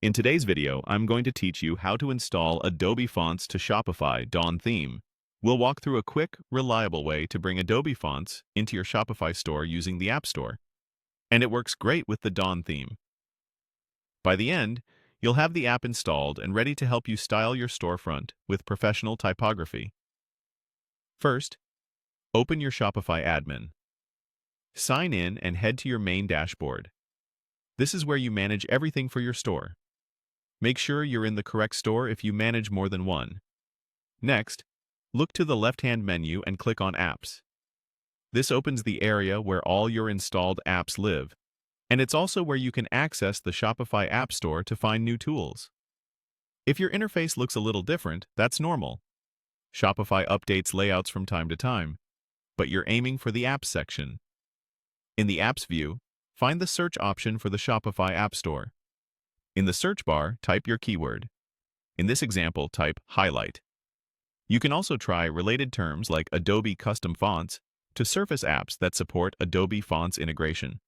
In today's video, I'm going to teach you how to install Adobe fonts to Shopify Dawn theme. We'll walk through a quick, reliable way to bring Adobe fonts into your Shopify store using the App Store. And it works great with the Dawn theme. By the end, you'll have the app installed and ready to help you style your storefront with professional typography. First, open your Shopify admin. Sign in and head to your main dashboard. This is where you manage everything for your store. Make sure you're in the correct store if you manage more than one. Next, look to the left-hand menu and click on Apps. This opens the area where all your installed apps live, and it's also where you can access the Shopify App Store to find new tools. If your interface looks a little different, that's normal. Shopify updates layouts from time to time, but you're aiming for the Apps section. In the Apps view, find the search option for the Shopify App Store. In the search bar, type your keyword. In this example, type highlight. You can also try related terms like Adobe custom fonts to surface apps that support Adobe fonts integration.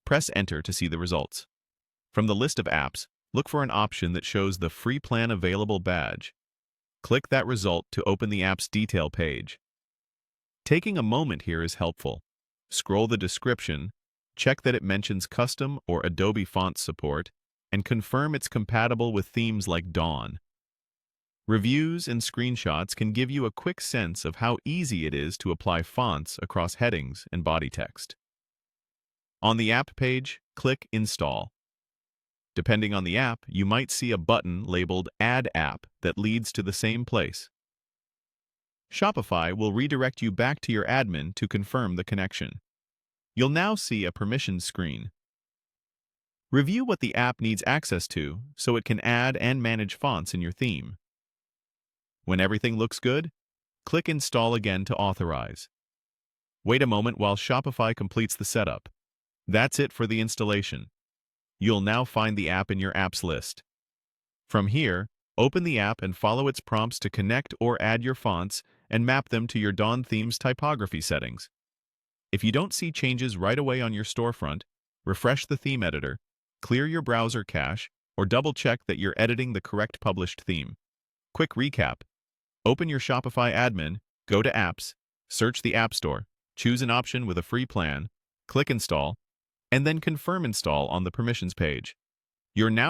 Press enter to see the results. From the list of apps, look for an option that shows the free plan available badge. Click that result to open the app's detail page. Taking a moment here is helpful. Scroll the description, check that it mentions custom or Adobe font support, and confirm it's compatible with themes like Dawn. Reviews and screenshots can give you a quick sense of how easy it is to apply fonts across headings and body text. On the app page, click Install. Depending on the app, you might see a button labeled Add App that leads to the same place. Shopify will redirect you back to your admin to confirm the connection. You'll now see a permissions screen. Review what the app needs access to so it can add and manage fonts in your theme. When everything looks good, click Install again to authorize. Wait a moment while Shopify completes the setup. That's it for the installation. You'll now find the app in your apps list. From here, open the app and follow its prompts to connect or add your fonts and map them to your Dawn theme's typography settings. If you don't see changes right away on your storefront, refresh the theme editor, clear your browser cache, or double-check that you're editing the correct published theme. Quick recap. Open your Shopify admin, go to Apps, search the App Store, choose an option with a free plan, click Install, and then confirm install on the permissions page. You're now